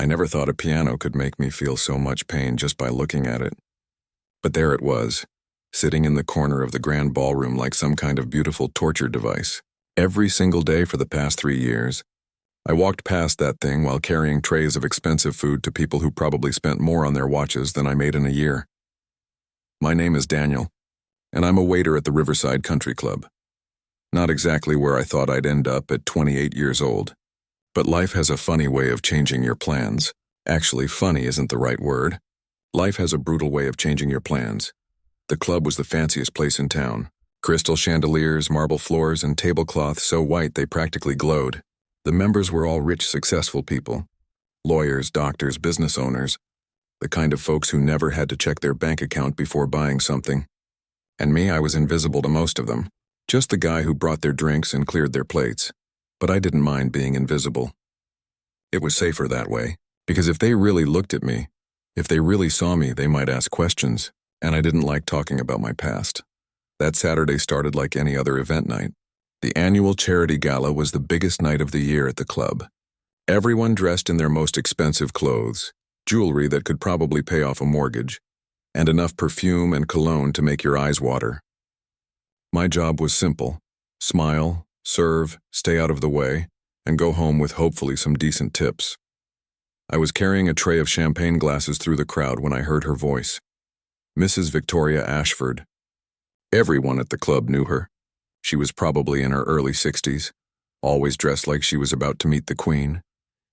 I never thought a piano could make me feel so much pain just by looking at it. But there it was, sitting in the corner of the grand ballroom like some kind of beautiful torture device. Every single day for the past 3 years, I walked past that thing while carrying trays of expensive food to people who probably spent more on their watches than I made in a year. My name is Daniel, and I'm a waiter at the Riverside Country Club. Not exactly where I thought I'd end up at 28 years old. But life has a funny way of changing your plans. Actually, funny isn't the right word. Life has a brutal way of changing your plans. The club was the fanciest place in town. Crystal chandeliers, marble floors, and tablecloths so white they practically glowed. The members were all rich, successful people. Lawyers, doctors, business owners. The kind of folks who never had to check their bank account before buying something. And me, I was invisible to most of them. Just the guy who brought their drinks and cleared their plates. But I didn't mind being invisible. It was safer that way, because if they really looked at me, if they really saw me, they might ask questions, and I didn't like talking about my past. That Saturday started like any other event night. The annual charity gala was the biggest night of the year at the club. Everyone dressed in their most expensive clothes, jewelry that could probably pay off a mortgage, and enough perfume and cologne to make your eyes water. My job was simple: smile, serve, stay out of the way, and go home with hopefully some decent tips. I was carrying a tray of champagne glasses through the crowd when I heard her voice. Mrs. Victoria Ashford. Everyone at the club knew her. She was probably in her early 60s, always dressed like she was about to meet the Queen,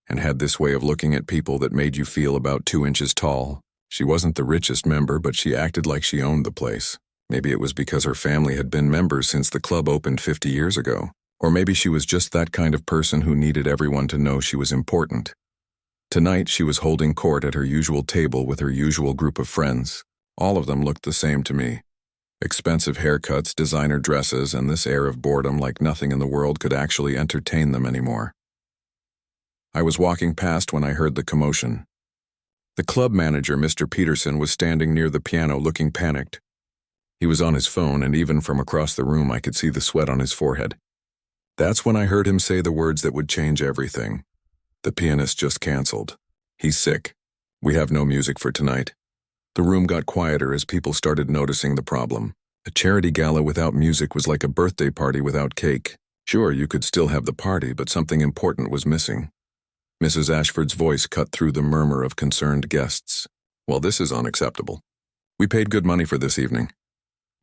and had this way of looking at people that made you feel about 2 inches tall. She wasn't the richest member, but she acted like she owned the place. Maybe it was because her family had been members since the club opened 50 years ago. Or maybe she was just that kind of person who needed everyone to know she was important. Tonight, she was holding court at her usual table with her usual group of friends. All of them looked the same to me. Expensive haircuts, designer dresses, and this air of boredom like nothing in the world could actually entertain them anymore. I was walking past when I heard the commotion. The club manager, Mr. Peterson, was standing near the piano looking panicked. He was on his phone, and even from across the room I could see the sweat on his forehead. That's when I heard him say the words that would change everything. The pianist just canceled. He's sick. We have no music for tonight. The room got quieter as people started noticing the problem. A charity gala without music was like a birthday party without cake. Sure, you could still have the party, but something important was missing. Mrs. Ashford's voice cut through the murmur of concerned guests. Well, this is unacceptable. We paid good money for this evening.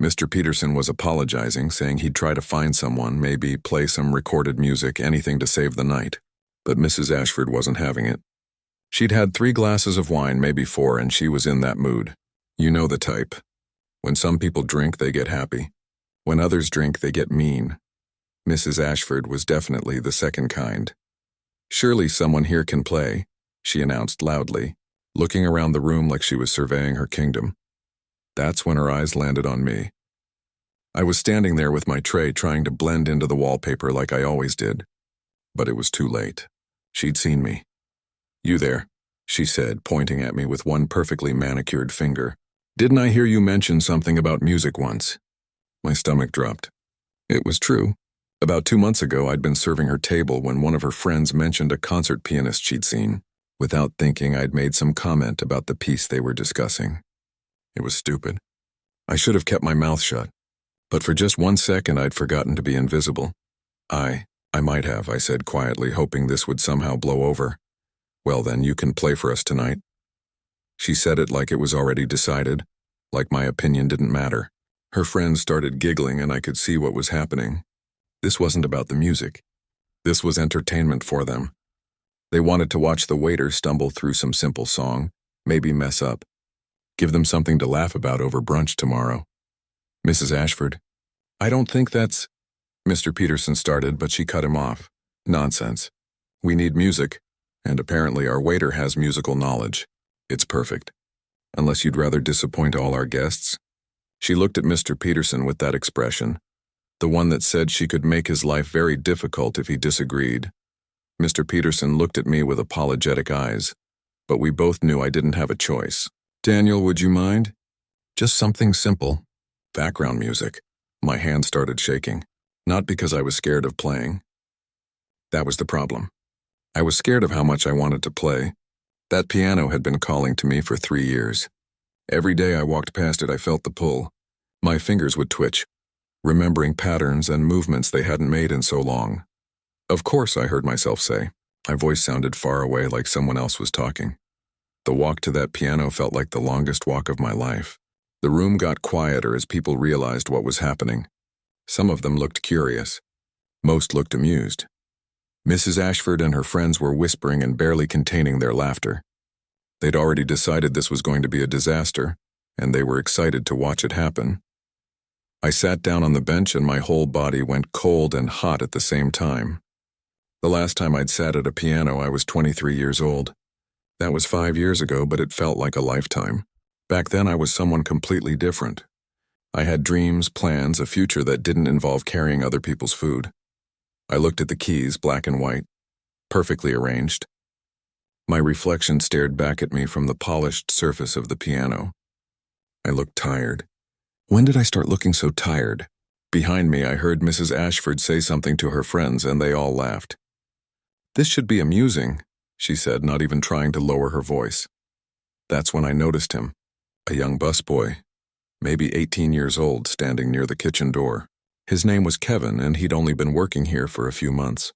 Mr. Peterson was apologizing, saying he'd try to find someone, maybe play some recorded music, anything to save the night. But Mrs. Ashford wasn't having it. She'd had 3 glasses of wine, maybe 4, and she was in that mood. You know the type. When some people drink, they get happy. When others drink, they get mean. Mrs. Ashford was definitely the second kind. Surely someone here can play, she announced loudly, looking around the room like she was surveying her kingdom. That's when her eyes landed on me. I was standing there with my tray trying to blend into the wallpaper like I always did. But it was too late. She'd seen me. You there, she said, pointing at me with one perfectly manicured finger. Didn't I hear you mention something about music once? My stomach dropped. It was true. About 2 months ago, I'd been serving her table when one of her friends mentioned a concert pianist she'd seen. Without thinking, I'd made some comment about the piece they were discussing. It was stupid. I should have kept my mouth shut. But for just 1 second, I'd forgotten to be invisible. I might have, I said quietly, hoping this would somehow blow over. Well then, you can play for us tonight. She said it like it was already decided, like my opinion didn't matter. Her friends started giggling and I could see what was happening. This wasn't about the music. This was entertainment for them. They wanted to watch the waiter stumble through some simple song, maybe mess up. Give them something to laugh about over brunch tomorrow. Mrs. Ashford, I don't think that's... Mr. Peterson started, but she cut him off. Nonsense. We need music, and apparently our waiter has musical knowledge. It's perfect. Unless you'd rather disappoint all our guests. She looked at Mr. Peterson with that expression, the one that said she could make his life very difficult if he disagreed. Mr. Peterson looked at me with apologetic eyes, but we both knew I didn't have a choice. Daniel, would you mind? Just something simple. Background music. My hand started shaking. Not because I was scared of playing. That was the problem. I was scared of how much I wanted to play, That piano had been calling to me for 3 years. Every day I walked past it, I felt the pull. My fingers would twitch, remembering patterns and movements they hadn't made in so long. Of course, I heard myself say. My voice sounded far away, like someone else was talking. The walk to that piano felt like the longest walk of my life. The room got quieter as people realized what was happening. Some of them looked curious. Most looked amused. Mrs. Ashford and her friends were whispering and barely containing their laughter. They'd already decided this was going to be a disaster, and they were excited to watch it happen. I sat down on the bench and my whole body went cold and hot at the same time. The last time I'd sat at a piano, I was 23 years old. That was 5 years ago, but it felt like a lifetime. Back then, I was someone completely different. I had dreams, plans, a future that didn't involve carrying other people's food. I looked at the keys, black and white, perfectly arranged. My reflection stared back at me from the polished surface of the piano. I looked tired. When did I start looking so tired? Behind me, I heard Mrs. Ashford say something to her friends, and they all laughed. "This should be amusing," she said, not even trying to lower her voice. That's when I noticed him, a young busboy, maybe 18 years old, standing near the kitchen door. His name was Kevin, and he'd only been working here for a few months.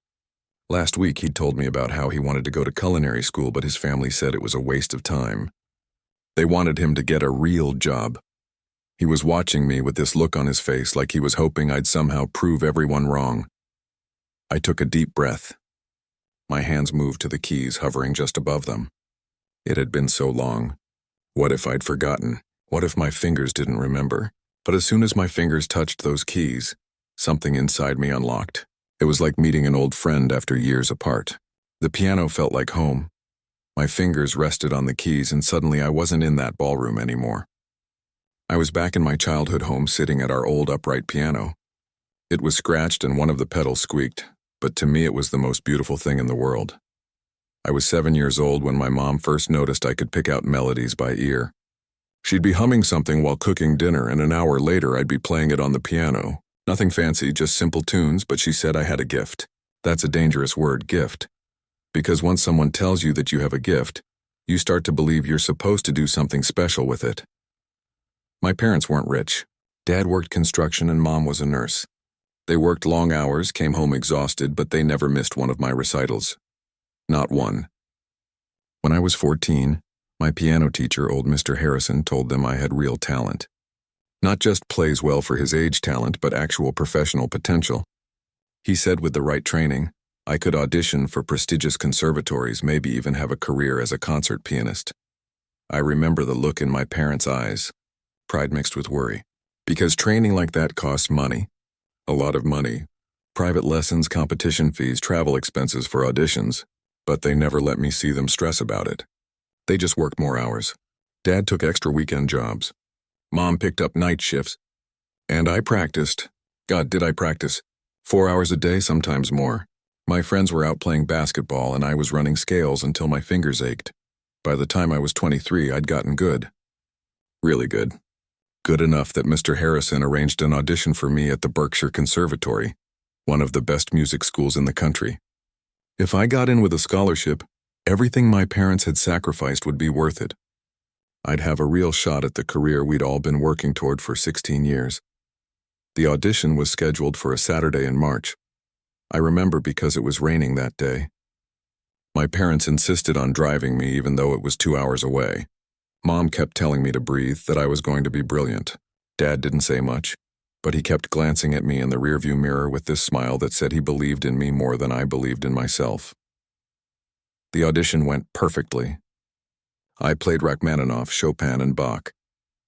Last week, he'd told me about how he wanted to go to culinary school, but his family said it was a waste of time. They wanted him to get a real job. He was watching me with this look on his face, like he was hoping I'd somehow prove everyone wrong. I took a deep breath. My hands moved to the keys, hovering just above them. It had been so long. What if I'd forgotten? What if my fingers didn't remember? But as soon as my fingers touched those keys, something inside me unlocked. It was like meeting an old friend after years apart. The piano felt like home. My fingers rested on the keys, and suddenly I wasn't in that ballroom anymore. I was back in my childhood home, sitting at our old upright piano. It was scratched and one of the pedals squeaked, but to me it was the most beautiful thing in the world. I was 7 years old when my mom first noticed I could pick out melodies by ear. She'd be humming something while cooking dinner, and an hour later I'd be playing it on the piano. Nothing fancy, just simple tunes, but she said I had a gift. That's a dangerous word, gift. Because once someone tells you that you have a gift, you start to believe you're supposed to do something special with it. My parents weren't rich. Dad worked construction and Mom was a nurse. They worked long hours, came home exhausted, but they never missed one of my recitals. Not one. When I was 14, my piano teacher, old Mr. Harrison, told them I had real talent. Not just plays well for his age talent, but actual professional potential. He said with the right training, I could audition for prestigious conservatories, maybe even have a career as a concert pianist. I remember the look in my parents' eyes. Pride mixed with worry. Because training like that costs money. A lot of money. Private lessons, competition fees, travel expenses for auditions. But they never let me see them stress about it. They just worked more hours. Dad took extra weekend jobs. Mom picked up night shifts. And I practiced. God, did I practice. 4 hours a day, sometimes more. My friends were out playing basketball and I was running scales until my fingers ached. By the time I was 23, I'd gotten good. Really good. Good enough that Mr. Harrison arranged an audition for me at the Berkshire Conservatory, one of the best music schools in the country. If I got in with a scholarship, everything my parents had sacrificed would be worth it. I'd have a real shot at the career we'd all been working toward for 16 years. The audition was scheduled for a Saturday in March. I remember because it was raining that day. My parents insisted on driving me even though it was 2 hours away. Mom kept telling me to breathe, that I was going to be brilliant. Dad didn't say much, but he kept glancing at me in the rearview mirror with this smile that said he believed in me more than I believed in myself. The audition went perfectly. I played Rachmaninoff, Chopin, and Bach.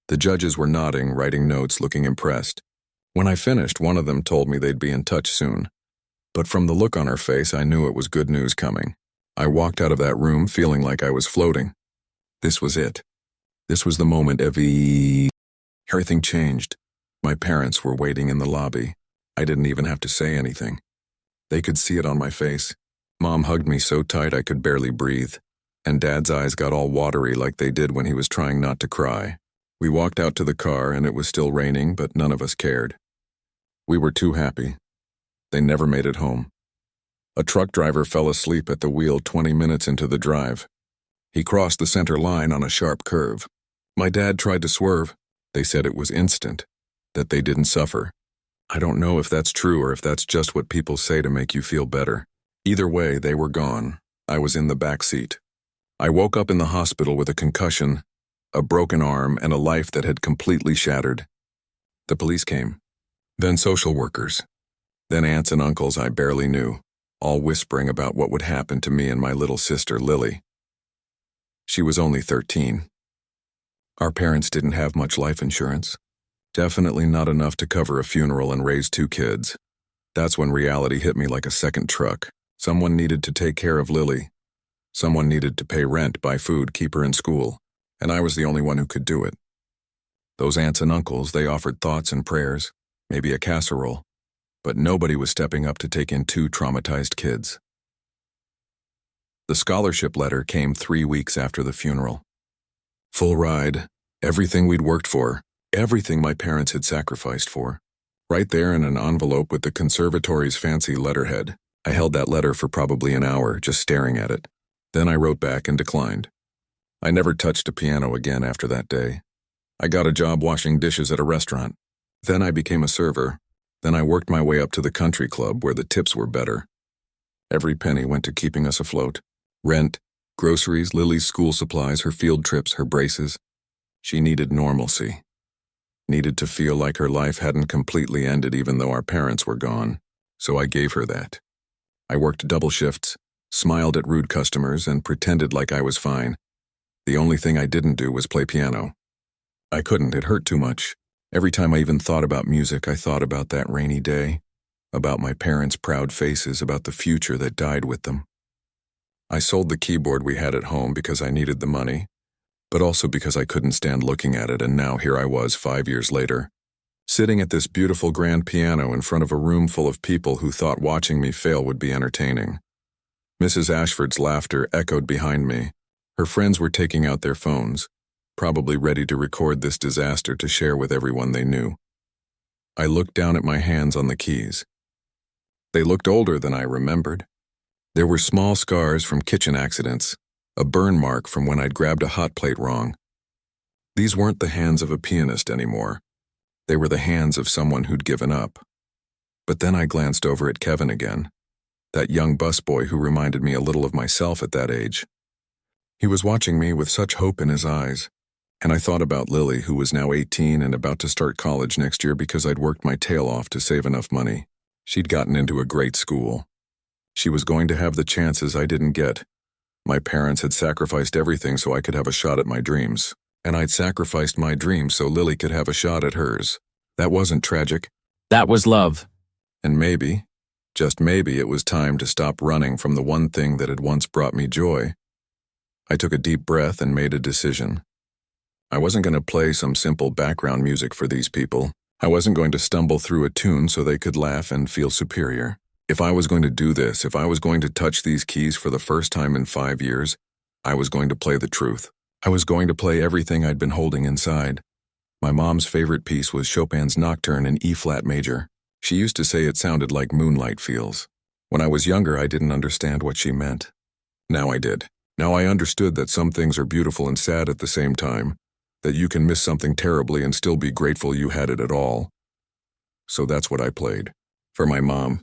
The judges were nodding, writing notes, looking impressed. When I finished, one of them told me they'd be in touch soon. But from the look on her face, I knew it was good news coming. I walked out of that room feeling like I was floating. This was it. This was the moment everything changed. My parents were waiting in the lobby. I didn't even have to say anything. They could see it on my face. Mom hugged me so tight I could barely breathe, and Dad's eyes got all watery like they did when he was trying not to cry. We walked out to the car and it was still raining, but none of us cared. We were too happy. They never made it home. A truck driver fell asleep at the wheel 20 minutes into the drive. He crossed the center line on a sharp curve. My dad tried to swerve. They said it was instant, that they didn't suffer. I don't know if that's true or if that's just what people say to make you feel better. Either way, they were gone. I was in the back seat. I woke up in the hospital with a concussion, a broken arm, and a life that had completely shattered. The police came. Then social workers. Then aunts and uncles I barely knew, all whispering about what would happen to me and my little sister, Lily. She was only 13. Our parents didn't have much life insurance. Definitely not enough to cover a funeral and raise 2 kids. That's when reality hit me like a second truck. Someone needed to take care of Lily. Someone needed to pay rent, buy food, keep her in school, and I was the only one who could do it. Those aunts and uncles, they offered thoughts and prayers, maybe a casserole, but nobody was stepping up to take in 2 traumatized kids. The scholarship letter came 3 weeks after the funeral. Full ride, everything we'd worked for, everything my parents had sacrificed for. Right there in an envelope with the conservatory's fancy letterhead. I held that letter for probably an hour, just staring at it. Then I wrote back and declined. I never touched a piano again after that day. I got a job washing dishes at a restaurant. Then I became a server. Then I worked my way up to the country club where the tips were better. Every penny went to keeping us afloat. Rent, groceries, Lily's school supplies, her field trips, her braces. She needed normalcy. Needed to feel like her life hadn't completely ended even though our parents were gone. So I gave her that. I worked double shifts, smiled at rude customers, and pretended like I was fine. The only thing I didn't do was play piano. I couldn't, it hurt too much. Every time I even thought about music, I thought about that rainy day, about my parents' proud faces, about the future that died with them. I sold the keyboard we had at home because I needed the money, but also because I couldn't stand looking at it, and now here I was 5 years later, sitting at this beautiful grand piano in front of a room full of people who thought watching me fail would be entertaining. Mrs. Ashford's laughter echoed behind me. Her friends were taking out their phones, probably ready to record this disaster to share with everyone they knew. I looked down at my hands on the keys. They looked older than I remembered. There were small scars from kitchen accidents, a burn mark from when I'd grabbed a hot plate wrong. These weren't the hands of a pianist anymore. They were the hands of someone who'd given up. But then I glanced over at Kevin again, that young busboy who reminded me a little of myself at that age. He was watching me with such hope in his eyes, and I thought about Lily, who was now 18 and about to start college next year because I'd worked my tail off to save enough money. She'd gotten into a great school. She was going to have the chances I didn't get. My parents had sacrificed everything so I could have a shot at my dreams, and I'd sacrificed my dreams so Lily could have a shot at hers. That wasn't tragic. That was love. And maybe, just maybe, it was time to stop running from the one thing that had once brought me joy. I took a deep breath and made a decision. I wasn't going to play some simple background music for these people. I wasn't going to stumble through a tune so they could laugh and feel superior. If I was going to do this, if I was going to touch these keys for the first time in 5 years, I was going to play the truth. I was going to play everything I'd been holding inside. My mom's favorite piece was Chopin's Nocturne in E-flat major. She used to say it sounded like moonlight feels. When I was younger, I didn't understand what she meant. Now I did. Now I understood that some things are beautiful and sad at the same time, that you can miss something terribly and still be grateful you had it at all. So that's what I played. For my mom,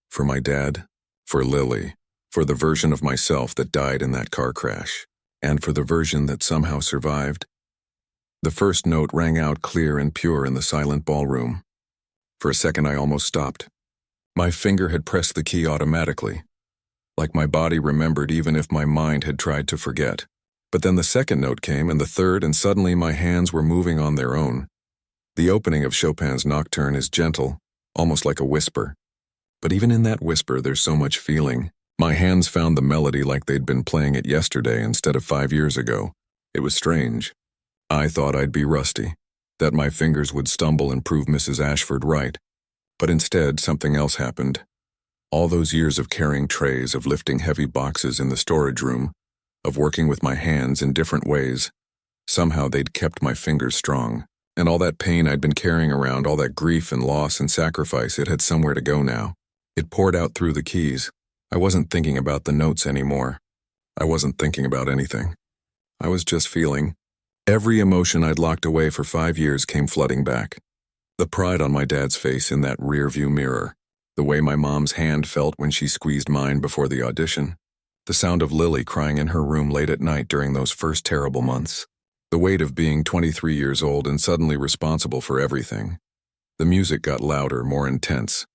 for my dad, for Lily, for the version of myself that died in that car crash, and for the version that somehow survived. The first note rang out clear and pure in the silent ballroom. For a second I almost stopped. My finger had pressed the key automatically, like my body remembered even if my mind had tried to forget. But then the second note came, and the third, and suddenly my hands were moving on their own. The opening of Chopin's Nocturne is gentle, almost like a whisper. But even in that whisper, there's so much feeling. My hands found the melody like they'd been playing it yesterday instead of 5 years ago. It was strange. I thought I'd be rusty, that my fingers would stumble and prove Mrs. Ashford right. But instead, something else happened. All those years of carrying trays, of lifting heavy boxes in the storage room, of working with my hands in different ways, somehow they'd kept my fingers strong. And all that pain I'd been carrying around, all that grief and loss and sacrifice, it had somewhere to go now. It poured out through the keys. I wasn't thinking about the notes anymore. I wasn't thinking about anything. I was just feeling. Every emotion I'd locked away for 5 years came flooding back. The pride on my dad's face in that rear-view mirror, the way my mom's hand felt when she squeezed mine before the audition, the sound of Lily crying in her room late at night during those first terrible months, the weight of being 23 years old and suddenly responsible for everything. The music got louder, more intense.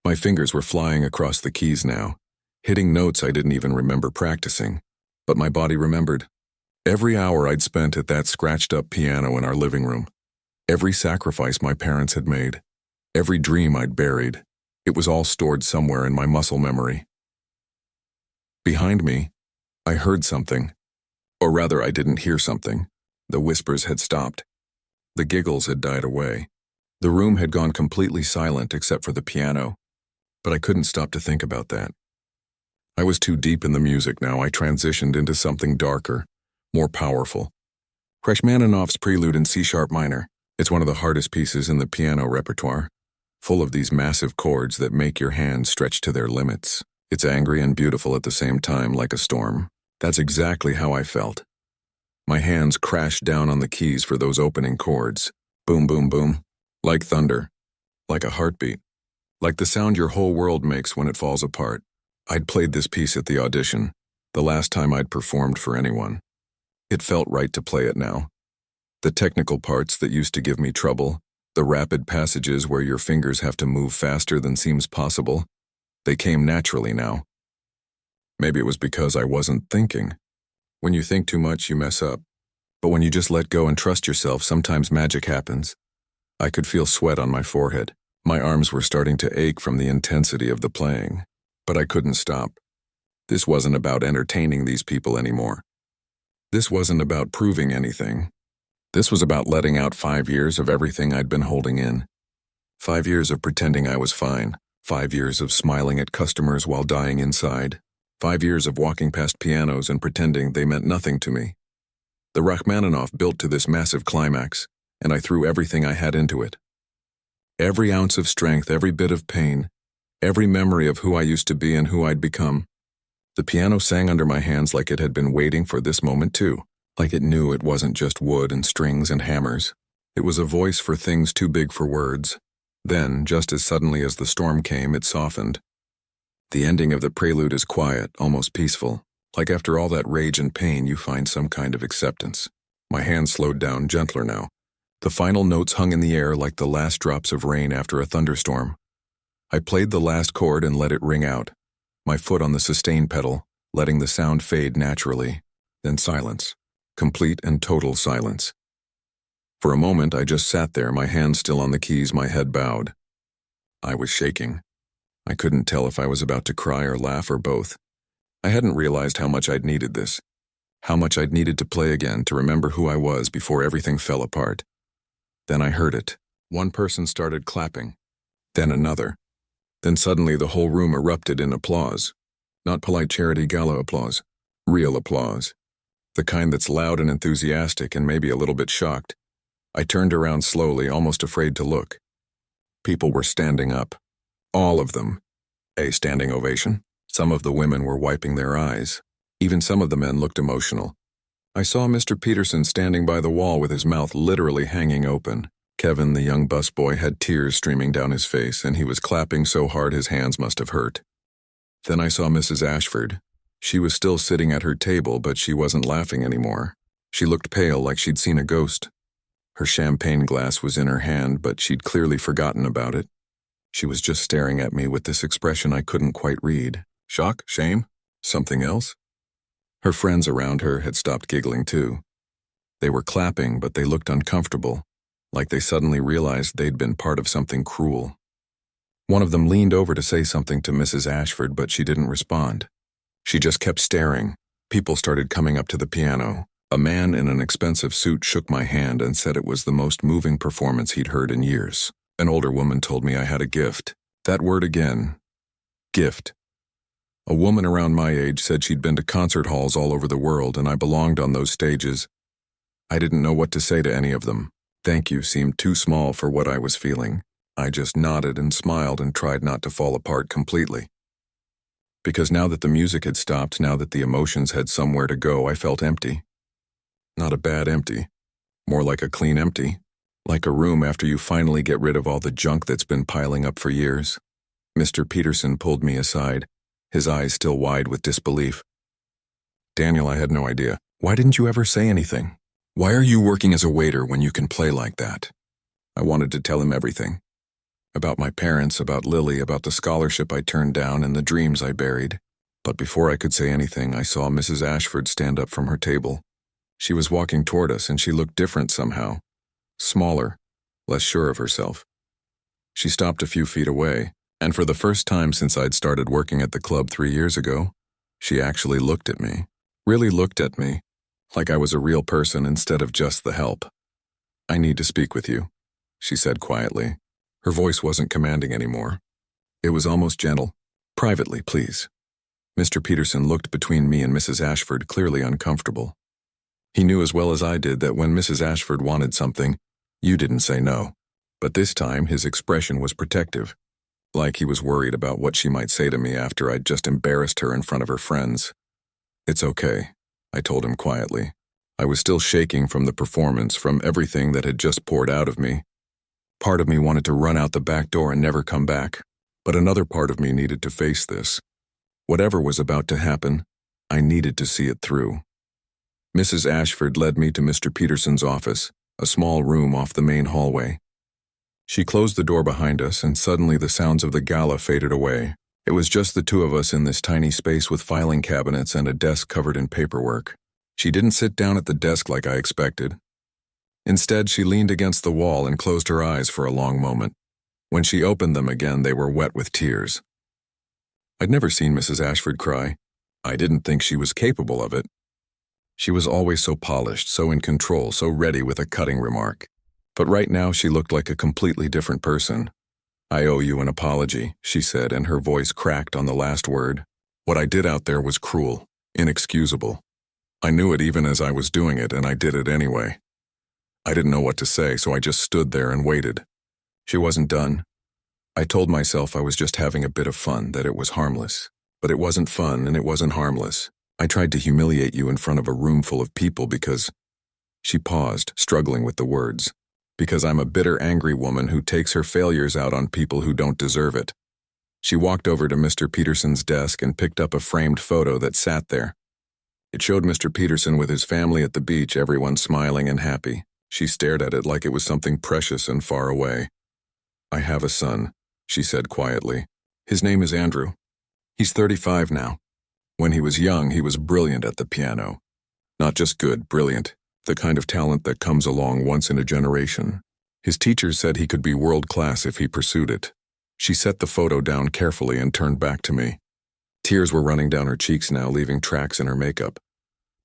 My fingers were flying across the keys now, hitting notes I didn't even remember practicing, but my body remembered. Every hour I'd spent at that scratched-up piano in our living room, every sacrifice my parents had made, every dream I'd buried, it was all stored somewhere in my muscle memory. Behind me, I heard something. Or rather, I didn't hear something. The whispers had stopped. The giggles had died away. The room had gone completely silent except for the piano, but I couldn't stop to think about that. I was too deep in the music now. I transitioned into something darker, more powerful. Rachmaninoff's Prelude in C-sharp minor. It's one of the hardest pieces in the piano repertoire, full of these massive chords that make your hands stretch to their limits. It's angry and beautiful at the same time, like a storm. That's exactly how I felt. My hands crashed down on the keys for those opening chords. Boom, boom, boom. Like thunder. Like a heartbeat. Like the sound your whole world makes when it falls apart. I'd played this piece at the audition, the last time I'd performed for anyone. It felt right to play it now. The technical parts that used to give me trouble, the rapid passages where your fingers have to move faster than seems possible, they came naturally now. Maybe it was because I wasn't thinking. When you think too much, you mess up. But when you just let go and trust yourself, sometimes magic happens. I could feel sweat on my forehead. My arms were starting to ache from the intensity of the playing. But I couldn't stop. This wasn't about entertaining these people anymore. This wasn't about proving anything. This was about letting out 5 years of everything I'd been holding in. 5 years of pretending I was fine. 5 years of smiling at customers while dying inside. 5 years of walking past pianos and pretending they meant nothing to me. The Rachmaninoff built to this massive climax, and I threw everything I had into it. Every ounce of strength, every bit of pain, every memory of who I used to be and who I'd become. The piano sang under my hands like it had been waiting for this moment too, like it knew it wasn't just wood and strings and hammers. It was a voice for things too big for words. Then, just as suddenly as the storm came, it softened. The ending of the prelude is quiet, almost peaceful. Like after all that rage and pain, you find some kind of acceptance. My hands slowed down, gentler now. The final notes hung in the air like the last drops of rain after a thunderstorm. I played the last chord and let it ring out, my foot on the sustain pedal, letting the sound fade naturally. Then silence. Complete and total silence. For a moment, I just sat there, my hands still on the keys, my head bowed. I was shaking. I couldn't tell if I was about to cry or laugh or both. I hadn't realized how much I'd needed this. How much I'd needed to play again, to remember who I was before everything fell apart. Then I heard it. One person started clapping. Then another. Then suddenly the whole room erupted in applause. Not polite charity gala applause. Real applause. The kind that's loud and enthusiastic and maybe a little bit shocked. I turned around slowly, almost afraid to look. People were standing up. All of them. A standing ovation. Some of the women were wiping their eyes. Even some of the men looked emotional. I saw Mr. Peterson standing by the wall with his mouth literally hanging open. Kevin, the young busboy, had tears streaming down his face, and he was clapping so hard his hands must have hurt. Then I saw Mrs. Ashford. She was still sitting at her table, but she wasn't laughing anymore. She looked pale, like she'd seen a ghost. Her champagne glass was in her hand, but she'd clearly forgotten about it. She was just staring at me with this expression I couldn't quite read. Shock? Shame? Something else? Her friends around her had stopped giggling too. They were clapping, but they looked uncomfortable, like they suddenly realized they'd been part of something cruel. One of them leaned over to say something to Mrs. Ashford, but she didn't respond. She just kept staring. People started coming up to the piano. A man in an expensive suit shook my hand and said it was the most moving performance he'd heard in years. An older woman told me I had a gift. That word again. Gift. A woman around my age said she'd been to concert halls all over the world and I belonged on those stages. I didn't know what to say to any of them. Thank you seemed too small for what I was feeling. I just nodded and smiled and tried not to fall apart completely. Because now that the music had stopped, now that the emotions had somewhere to go, I felt empty. Not a bad empty. More like a clean empty. Like a room after you finally get rid of all the junk that's been piling up for years. Mr. Peterson pulled me aside, his eyes still wide with disbelief. Daniel, I had no idea. Why didn't you ever say anything? Why are you working as a waiter when you can play like that? I wanted to tell him everything. About my parents, about Lily, about the scholarship I turned down and the dreams I buried. But before I could say anything, I saw Mrs. Ashford stand up from her table. She was walking toward us, and she looked different somehow. Smaller, less sure of herself. She stopped a few feet away, and for the first time since I'd started working at the club 3 years ago, she actually looked at me. Really looked at me, like I was a real person instead of just the help. I need to speak with you, she said quietly. Her voice wasn't commanding anymore. It was almost gentle. Privately, please. Mr. Peterson looked between me and Mrs. Ashford, clearly uncomfortable. He knew as well as I did that when Mrs. Ashford wanted something, you didn't say no. But this time, his expression was protective, like he was worried about what she might say to me after I'd just embarrassed her in front of her friends. It's okay, I told him quietly. I was still shaking from the performance, from everything that had just poured out of me. Part of me wanted to run out the back door and never come back, but another part of me needed to face this. Whatever was about to happen, I needed to see it through. Mrs. Ashford led me to Mr. Peterson's office, a small room off the main hallway. She closed the door behind us, and suddenly the sounds of the gala faded away. It was just the two of us in this tiny space with filing cabinets and a desk covered in paperwork. She didn't sit down at the desk like I expected. Instead, she leaned against the wall and closed her eyes for a long moment. When she opened them again, they were wet with tears. I'd never seen Mrs. Ashford cry. I didn't think she was capable of it. She was always so polished, so in control, so ready with a cutting remark. But right now she looked like a completely different person. I owe you an apology, she said, and her voice cracked on the last word. What I did out there was cruel, inexcusable. I knew it even as I was doing it, and I did it anyway. I didn't know what to say, so I just stood there and waited. She wasn't done. I told myself I was just having a bit of fun, that it was harmless. But it wasn't fun, and it wasn't harmless. I tried to humiliate you in front of a room full of people because... She paused, struggling with the words. Because I'm a bitter, angry woman who takes her failures out on people who don't deserve it. She walked over to Mr. Peterson's desk and picked up a framed photo that sat there. It showed Mr. Peterson with his family at the beach, everyone smiling and happy. She stared at it like it was something precious and far away. I have a son, she said quietly. His name is Andrew. He's 35 now. When he was young, he was brilliant at the piano. Not just good, brilliant. The kind of talent that comes along once in a generation. His teachers said he could be world-class if he pursued it. She set the photo down carefully and turned back to me. Tears were running down her cheeks now, leaving tracks in her makeup.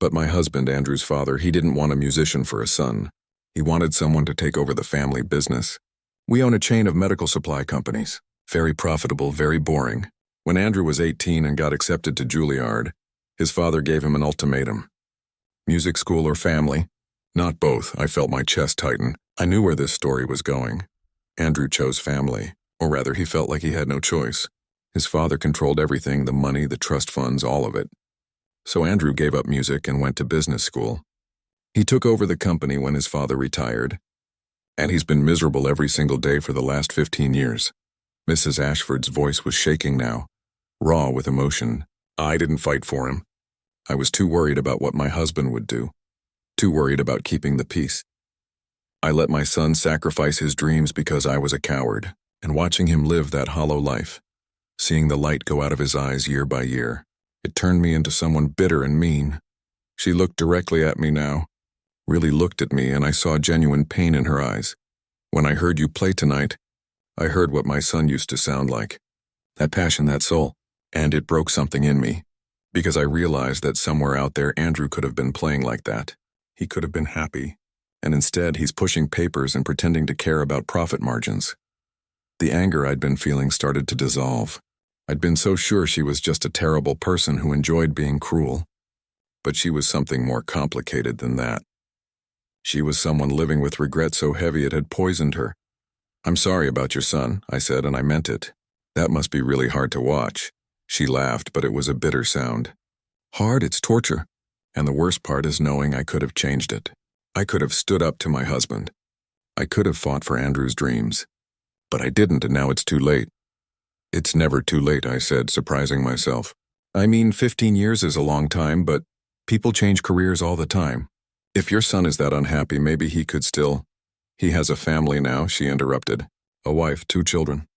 But my husband, Andrew's father, he didn't want a musician for a son. He wanted someone to take over the family business. We own a chain of medical supply companies. Very profitable, very boring. When Andrew was 18 and got accepted to Juilliard, his father gave him an ultimatum. Music school or family? Not both. I felt my chest tighten. I knew where this story was going. Andrew chose family, or rather he felt like he had no choice. His father controlled everything, the money, the trust funds, all of it. So Andrew gave up music and went to business school. He took over the company when his father retired, and he's been miserable every single day for the last 15 years. Mrs. Ashford's voice was shaking now, raw with emotion. I didn't fight for him. I was too worried about what my husband would do, too worried about keeping the peace. I let my son sacrifice his dreams because I was a coward, and watching him live that hollow life, seeing the light go out of his eyes year by year, it turned me into someone bitter and mean. She looked directly at me now, really looked at me, and I saw genuine pain in her eyes. When I heard you play tonight, I heard what my son used to sound like. That passion, that soul. And it broke something in me. Because I realized that somewhere out there Andrew could have been playing like that. He could have been happy. And instead he's pushing papers and pretending to care about profit margins. The anger I'd been feeling started to dissolve. I'd been so sure she was just a terrible person who enjoyed being cruel. But she was something more complicated than that. She was someone living with regret so heavy it had poisoned her. I'm sorry about your son, I said, and I meant it. That must be really hard to watch. She laughed, but it was a bitter sound. Hard? It's torture. And the worst part is knowing I could have changed it. I could have stood up to my husband. I could have fought for Andrew's dreams. But I didn't, and now it's too late. It's never too late, I said, surprising myself. I mean, 15 years is a long time, but people change careers all the time. If your son is that unhappy, maybe he could still... He has a family now, she interrupted. A wife, 2 children.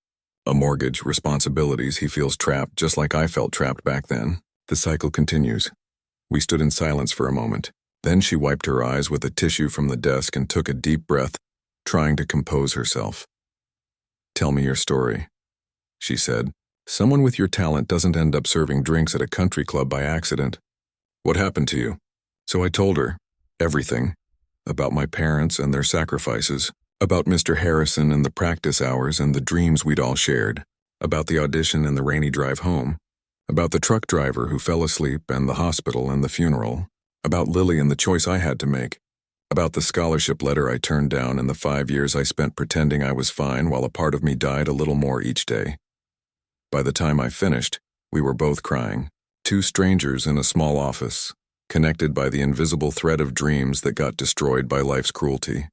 A mortgage, responsibilities. He feels trapped, just like I felt trapped back then. The cycle continues. We stood in silence for a moment. Then she wiped her eyes with a tissue from the desk and took a deep breath, trying to compose herself. Tell me your story, she said. Someone with your talent doesn't end up serving drinks at a country club by accident. What happened to you? So I told her everything. About my parents and their sacrifices. About Mr. Harrison and the practice hours and the dreams we'd all shared. About the audition and the rainy drive home. About the truck driver who fell asleep and the hospital and the funeral. About Lily and the choice I had to make. About the scholarship letter I turned down and the 5 years I spent pretending I was fine while a part of me died a little more each day. By the time I finished, we were both crying. 2 strangers in a small office, connected by the invisible thread of dreams that got destroyed by life's cruelty.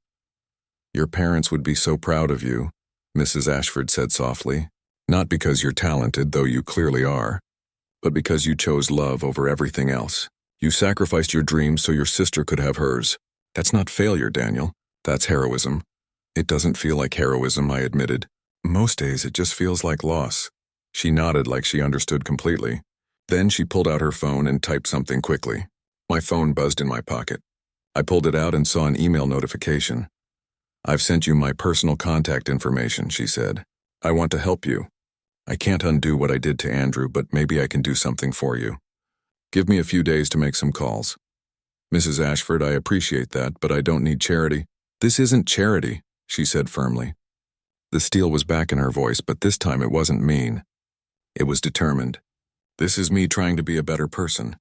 Your parents would be so proud of you, Mrs. Ashford said softly. Not because you're talented, though you clearly are, but because you chose love over everything else. You sacrificed your dreams so your sister could have hers. That's not failure, Daniel. That's heroism. It doesn't feel like heroism, I admitted. Most days it just feels like loss. She nodded like she understood completely. Then she pulled out her phone and typed something quickly. My phone buzzed in my pocket. I pulled it out and saw an email notification. I've sent you my personal contact information, she said. I want to help you. I can't undo what I did to Andrew, but maybe I can do something for you. Give me a few days to make some calls. Mrs. Ashford, I appreciate that, but I don't need charity. This isn't charity, she said firmly. The steel was back in her voice, but this time it wasn't mean. It was determined. This is me trying to be a better person.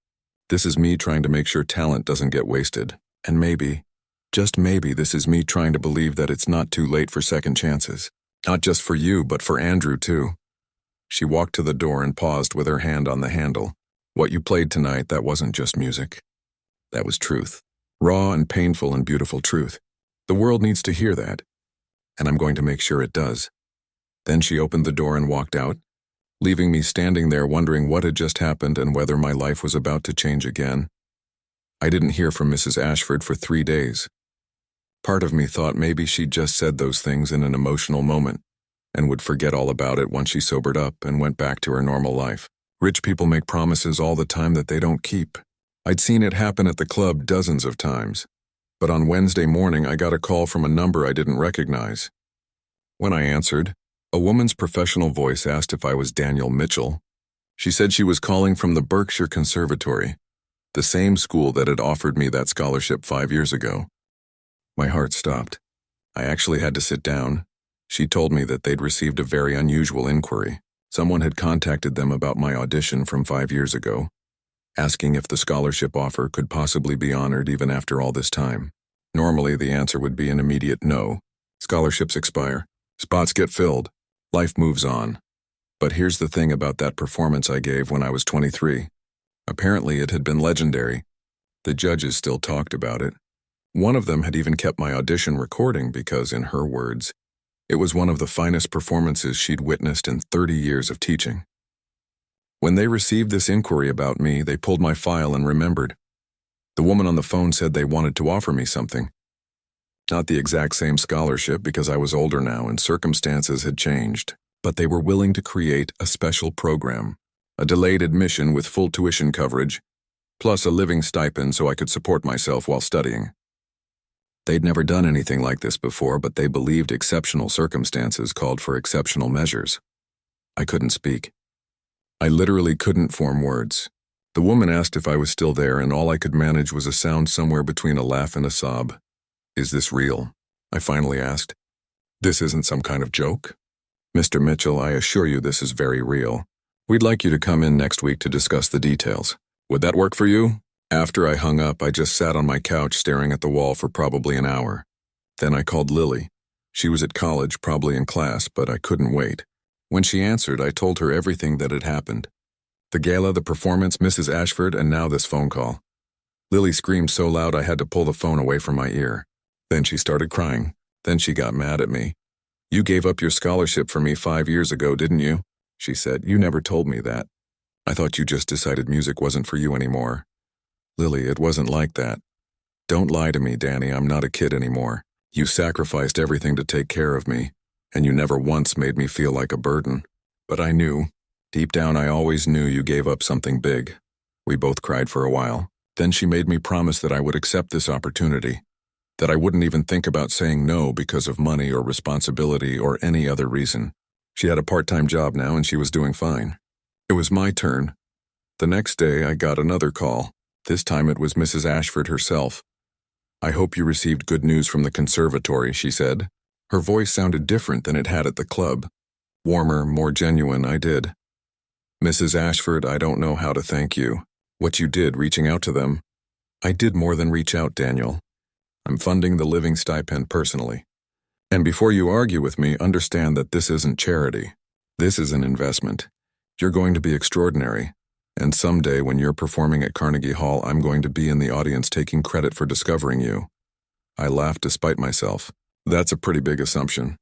This is me trying to make sure talent doesn't get wasted. And maybe, just maybe, this is me trying to believe that it's not too late for second chances. Not just for you, but for Andrew, too. She walked to the door and paused with her hand on the handle. What you played tonight, that wasn't just music. That was truth. Raw and painful and beautiful truth. The world needs to hear that. And I'm going to make sure it does. Then she opened the door and walked out, leaving me standing there wondering what had just happened and whether my life was about to change again. I didn't hear from Mrs. Ashford for 3 days. Part of me thought maybe she'd just said those things in an emotional moment and would forget all about it once she sobered up and went back to her normal life. Rich people make promises all the time that they don't keep. I'd seen it happen at the club dozens of times. But on Wednesday morning, I got a call from a number I didn't recognize. When I answered, a woman's professional voice asked if I was Daniel Mitchell. She said she was calling from the Berkshire Conservatory, the same school that had offered me that scholarship 5 years ago. My heart stopped. I actually had to sit down. She told me that they'd received a very unusual inquiry. Someone had contacted them about my audition from 5 years ago, asking if the scholarship offer could possibly be honored even after all this time. Normally, the answer would be an immediate no. Scholarships expire. Spots get filled. Life moves on. But here's the thing about that performance I gave when I was 23. Apparently, it had been legendary. The judges still talked about it. One of them had even kept my audition recording because, in her words, it was one of the finest performances she'd witnessed in 30 years of teaching. When they received this inquiry about me, they pulled my file and remembered. The woman on the phone said they wanted to offer me something. Not the exact same scholarship because I was older now and circumstances had changed, but they were willing to create a special program, a delayed admission with full tuition coverage, plus a living stipend so I could support myself while studying. They'd never done anything like this before, but they believed exceptional circumstances called for exceptional measures. I couldn't speak. I literally couldn't form words. The woman asked if I was still there, and all I could manage was a sound somewhere between a laugh and a sob. Is this real? I finally asked. This isn't some kind of joke? Mr. Mitchell, I assure you this is very real. We'd like you to come in next week to discuss the details. Would that work for you? After I hung up, I just sat on my couch staring at the wall for probably an hour. Then I called Lily. She was at college, probably in class, but I couldn't wait. When she answered, I told her everything that had happened. The gala, the performance, Mrs. Ashford, and now this phone call. Lily screamed so loud I had to pull the phone away from my ear. Then she started crying. Then she got mad at me. "You gave up your scholarship for me 5 years ago, didn't you?" she said. "You never told me that. I thought you just decided music wasn't for you anymore." "Lily, it wasn't like that. Don't lie to me, Danny, I'm not a kid anymore. You sacrificed everything to take care of me, and you never once made me feel like a burden. But I knew. Deep down I always knew you gave up something big." We both cried for a while. Then she made me promise that I would accept this opportunity, that I wouldn't even think about saying no because of money or responsibility or any other reason. She had a part-time job now and she was doing fine. It was my turn. The next day I got another call. This time it was Mrs. Ashford herself. "I hope you received good news from the conservatory," she said. Her voice sounded different than it had at the club. Warmer, more genuine. I did. "Mrs. Ashford, I don't know how to thank you. What you did reaching out to them." "I did more than reach out, Daniel. I'm funding the living stipend personally. And before you argue with me, understand that this isn't charity. This is an investment. You're going to be extraordinary. And someday when you're performing at Carnegie Hall, I'm going to be in the audience taking credit for discovering you." I laughed despite myself. "That's a pretty big assumption.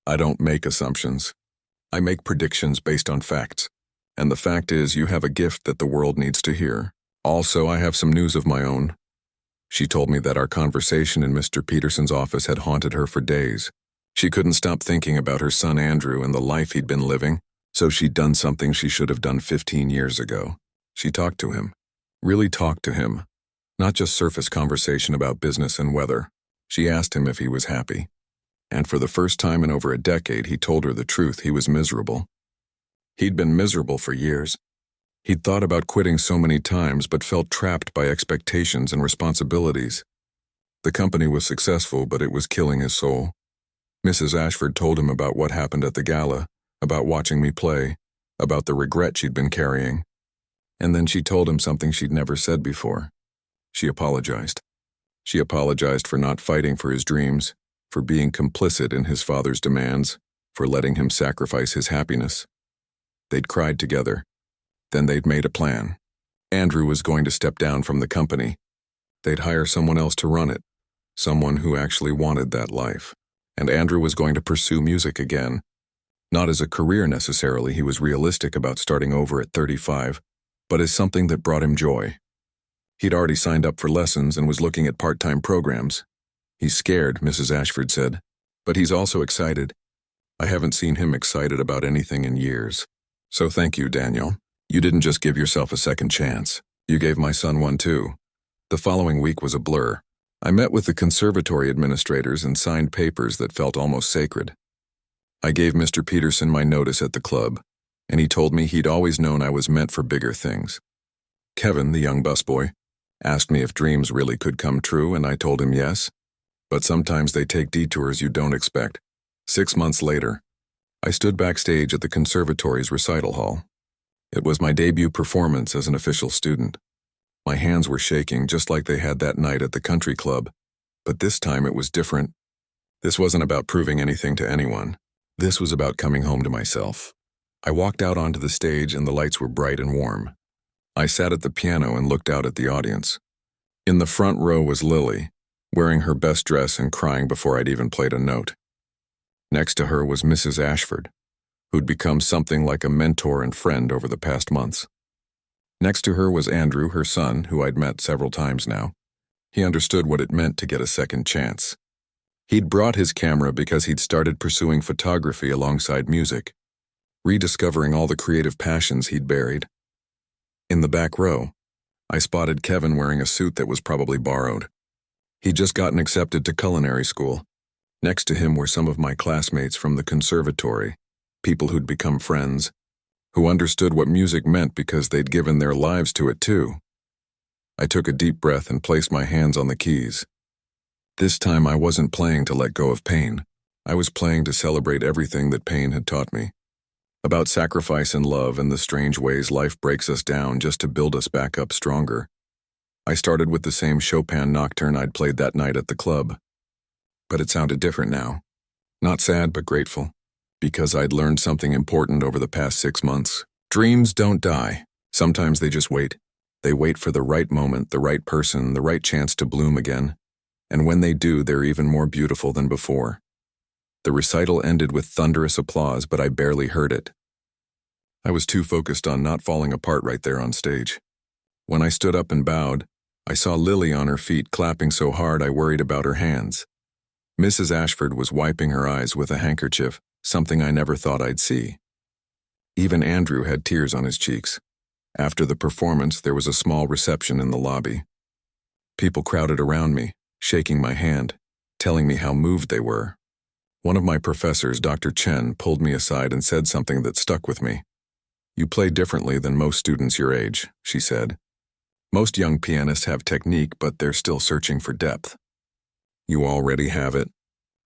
I don't make assumptions. I make predictions based on facts. And the fact is, you have a gift that the world needs to hear. Also, I have some news of my own." She told me that our conversation in Mr. Peterson's office had haunted her for days. She couldn't stop thinking about her son Andrew and the life he'd been living, so she'd done something she should have done 15 years ago. She talked to him. Really talked to him. Not just surface conversation about business and weather. She asked him if he was happy. And for the first time in over a decade, he told her the truth. He was miserable. He'd been miserable for years. He'd thought about quitting so many times but felt trapped by expectations and responsibilities. The company was successful, but it was killing his soul. Mrs. Ashford told him about what happened at the gala, about watching me play, about the regret she'd been carrying. And then she told him something she'd never said before. She apologized. She apologized for not fighting for his dreams, for being complicit in his father's demands, for letting him sacrifice his happiness. They'd cried together. Then they'd made a plan. Andrew was going to step down from the company. They'd hire someone else to run it, someone who actually wanted that life. And Andrew was going to pursue music again. Not as a career necessarily, he was realistic about starting over at 35, but as something that brought him joy. He'd already signed up for lessons and was looking at part-time programs. "He's scared," Mrs. Ashford said, "but he's also excited. I haven't seen him excited about anything in years. So thank you, Daniel. You didn't just give yourself a second chance. You gave my son one too." The following week was a blur. I met with the conservatory administrators and signed papers that felt almost sacred. I gave Mr. Peterson my notice at the club, and he told me he'd always known I was meant for bigger things. Kevin, the young busboy, asked me if dreams really could come true, and I told him yes. But sometimes they take detours you don't expect. 6 months later, I stood backstage at the conservatory's recital hall. It was my debut performance as an official student. My hands were shaking just like they had that night at the country club, but this time it was different. This wasn't about proving anything to anyone. This was about coming home to myself. I walked out onto the stage and the lights were bright and warm. I sat at the piano and looked out at the audience. In the front row was Lily, wearing her best dress and crying before I'd even played a note. Next to her was Mrs. Ashford, who'd become something like a mentor and friend over the past months. Next to her was Andrew, her son, who I'd met several times now. He understood what it meant to get a second chance. He'd brought his camera because he'd started pursuing photography alongside music, rediscovering all the creative passions he'd buried. In the back row, I spotted Kevin wearing a suit that was probably borrowed. He'd just gotten accepted to culinary school. Next to him were some of my classmates from the conservatory, people who'd become friends, who understood what music meant because they'd given their lives to it too. I took a deep breath and placed my hands on the keys. This time I wasn't playing to let go of pain. I was playing to celebrate everything that pain had taught me. About sacrifice and love and the strange ways life breaks us down just to build us back up stronger. I started with the same Chopin nocturne I'd played that night at the club. But it sounded different now. Not sad, but grateful. Because I'd learned something important over the past 6 months. Dreams don't die. Sometimes they just wait. They wait for the right moment, the right person, the right chance to bloom again. And when they do, they're even more beautiful than before. The recital ended with thunderous applause, but I barely heard it. I was too focused on not falling apart right there on stage. When I stood up and bowed, I saw Lily on her feet clapping so hard I worried about her hands. Mrs. Ashford was wiping her eyes with a handkerchief, something I never thought I'd see. Even Andrew had tears on his cheeks. After the performance, there was a small reception in the lobby. People crowded around me, shaking my hand, telling me how moved they were. One of my professors, Dr. Chen, pulled me aside and said something that stuck with me. "You play differently than most students your age," she said. "Most young pianists have technique, but they're still searching for depth. You already have it.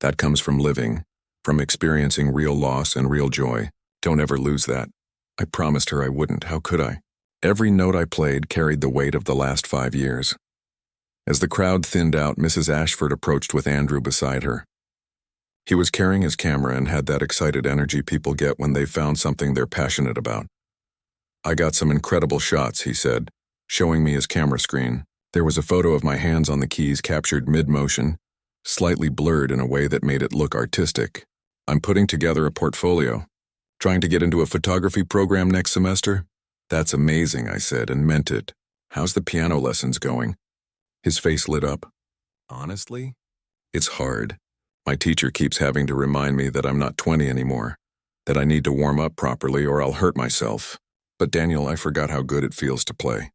That comes from living, from experiencing real loss and real joy. Don't ever lose that." I promised her I wouldn't. How could I? Every note I played carried the weight of the last 5 years. As the crowd thinned out, Mrs. Ashford approached with Andrew beside her. He was carrying his camera and had that excited energy people get when they've found something they're passionate about. "I got some incredible shots," he said, showing me his camera screen. There was a photo of my hands on the keys captured mid-motion, slightly blurred in a way that made it look artistic. "I'm putting together a portfolio. Trying to get into a photography program next semester?" "That's amazing," I said, and meant it. "How's the piano lessons going?" His face lit up. "Honestly? It's hard. My teacher keeps having to remind me that I'm not 20 anymore, that I need to warm up properly or I'll hurt myself. But Daniel, I forgot how good it feels to play.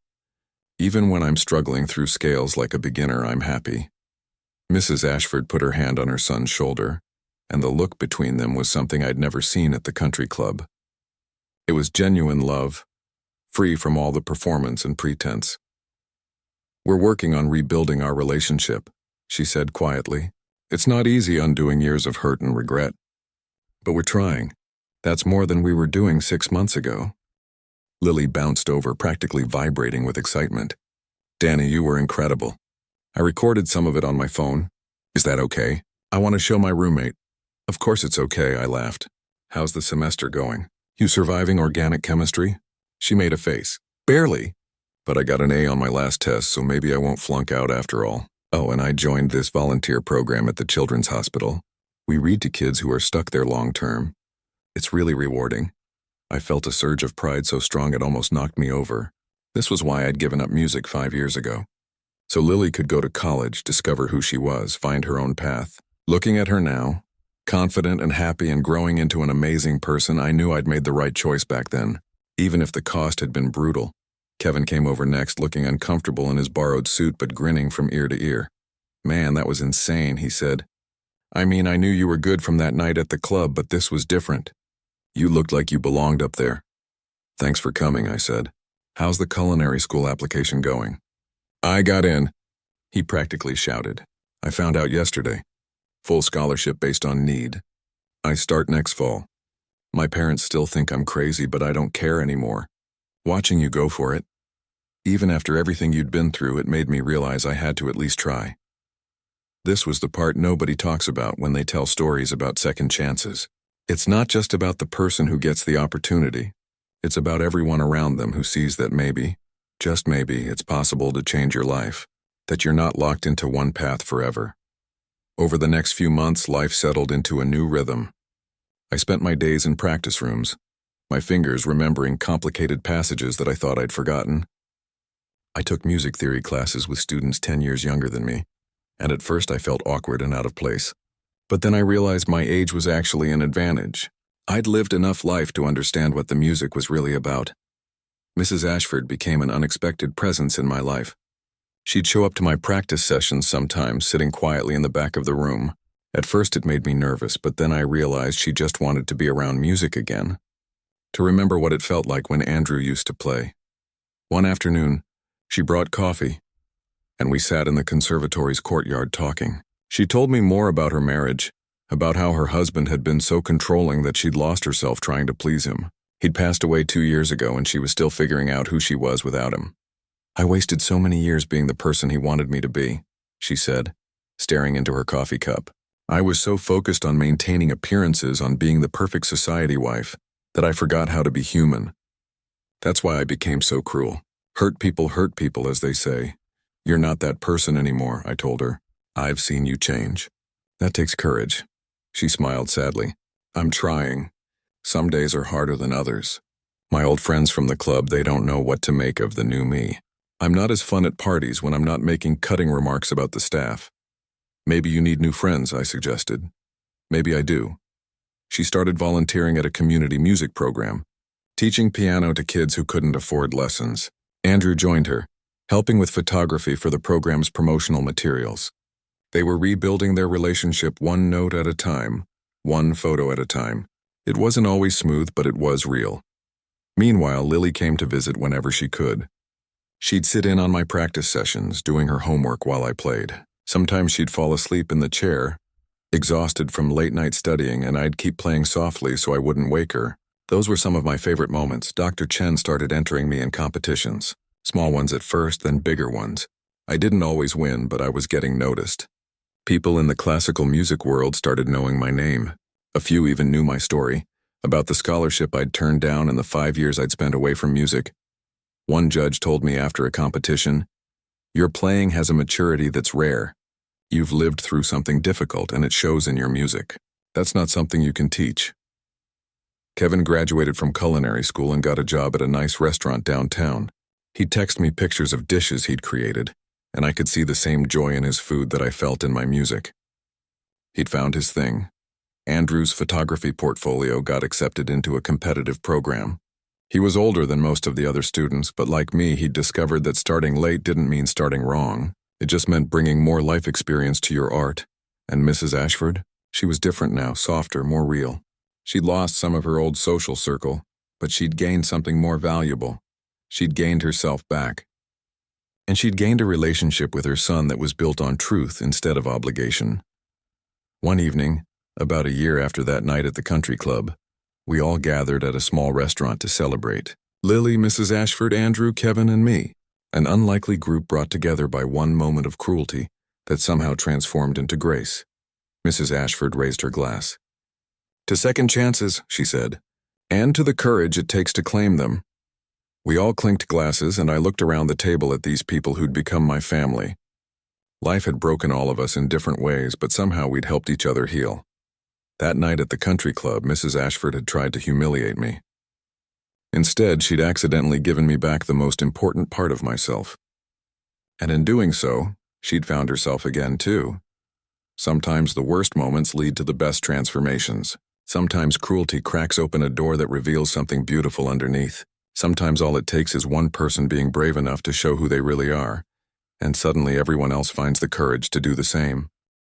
Even when I'm struggling through scales like a beginner, I'm happy." Mrs. Ashford put her hand on her son's shoulder, and the look between them was something I'd never seen at the country club. It was genuine love, free from all the performance and pretense. "We're working on rebuilding our relationship," she said quietly. "It's not easy undoing years of hurt and regret. But we're trying. That's more than we were doing 6 months ago." Lily bounced over, practically vibrating with excitement. "Danny, you were incredible. I recorded some of it on my phone. Is that okay? I want to show my roommate." "Of course it's okay," I laughed. "How's the semester going? You surviving organic chemistry?" She made a face. "Barely. But I got an A on my last test, so maybe I won't flunk out after all. Oh, and I joined this volunteer program at the Children's Hospital. We read to kids who are stuck there long term. It's really rewarding." I felt a surge of pride so strong it almost knocked me over. This was why I'd given up music 5 years ago. So Lily could go to college, discover who she was, find her own path. Looking at her now, confident and happy and growing into an amazing person, I knew I'd made the right choice back then, even if the cost had been brutal. Kevin came over next, looking uncomfortable in his borrowed suit but grinning from ear to ear. "Man, that was insane," he said. "I mean, I knew you were good from that night at the club, but this was different. You looked like you belonged up there." "Thanks for coming," I said. "How's the culinary school application going?" "I got in," he practically shouted. "I found out yesterday. Full scholarship based on need. I start next fall. My parents still think I'm crazy, but I don't care anymore. Watching you go for it. Even after everything you'd been through, it made me realize I had to at least try." This was the part nobody talks about when they tell stories about second chances. It's not just about the person who gets the opportunity. It's about everyone around them who sees that maybe, just maybe, it's possible to change your life, that you're not locked into one path forever. Over the next few months, life settled into a new rhythm. I spent my days in practice rooms, my fingers remembering complicated passages that I thought I'd forgotten. I took music theory classes with students 10 years younger than me, and at first I felt awkward and out of place. But then I realized my age was actually an advantage. I'd lived enough life to understand what the music was really about. Mrs. Ashford became an unexpected presence in my life. She'd show up to my practice sessions sometimes, sitting quietly in the back of the room. At first it made me nervous, but then I realized she just wanted to be around music again, to remember what it felt like when Andrew used to play. One afternoon, she brought coffee, and we sat in the conservatory's courtyard talking. She told me more about her marriage, about how her husband had been so controlling that she'd lost herself trying to please him. He'd passed away 2 years ago and she was still figuring out who she was without him. "I wasted so many years being the person he wanted me to be," she said, staring into her coffee cup. "I was so focused on maintaining appearances, on being the perfect society wife, that I forgot how to be human. That's why I became so cruel. Hurt people, as they say. You're not that person anymore, I told her. I've seen you change. That takes courage. She smiled sadly. I'm trying. Some days are harder than others. My old friends from the club, they don't know what to make of the new me. I'm not as fun at parties when I'm not making cutting remarks about the staff. Maybe you need new friends, I suggested. Maybe I do. She started volunteering at a community music program, teaching piano to kids who couldn't afford lessons. Andrew joined her, helping with photography for the program's promotional materials. They were rebuilding their relationship one note at a time, one photo at a time. It wasn't always smooth, but it was real. Meanwhile, Lily came to visit whenever she could. She'd sit in on my practice sessions, doing her homework while I played. Sometimes she'd fall asleep in the chair, exhausted from late-night studying, and I'd keep playing softly so I wouldn't wake her. Those were some of my favorite moments. Dr. Chen started entering me in competitions. Small ones at first, then bigger ones. I didn't always win, but I was getting noticed. People in the classical music world started knowing my name. A few even knew my story, about the scholarship I'd turned down and the 5 years I'd spent away from music. One judge told me after a competition, "Your playing has a maturity that's rare. You've lived through something difficult and it shows in your music. That's not something you can teach." Kevin graduated from culinary school and got a job at a nice restaurant downtown. He'd text me pictures of dishes he'd created, and I could see the same joy in his food that I felt in my music. He'd found his thing. Andrew's photography portfolio got accepted into a competitive program. He was older than most of the other students, but like me, he'd discovered that starting late didn't mean starting wrong. It just meant bringing more life experience to your art. And Mrs. Ashford? She was different now, softer, more real. She'd lost some of her old social circle, but she'd gained something more valuable. She'd gained herself back. And she'd gained a relationship with her son that was built on truth instead of obligation. One evening, about a year after that night at the country club, we all gathered at a small restaurant to celebrate. Lily, Mrs. Ashford, Andrew, Kevin, and me. An unlikely group brought together by one moment of cruelty that somehow transformed into grace. Mrs. Ashford raised her glass. "To second chances," she said, "and to the courage it takes to claim them." We all clinked glasses, and I looked around the table at these people who'd become my family. Life had broken all of us in different ways, but somehow we'd helped each other heal. That night at the country club, Mrs. Ashford had tried to humiliate me. Instead, she'd accidentally given me back the most important part of myself. And in doing so, she'd found herself again too. Sometimes the worst moments lead to the best transformations. Sometimes cruelty cracks open a door that reveals something beautiful underneath. Sometimes all it takes is one person being brave enough to show who they really are, and suddenly everyone else finds the courage to do the same.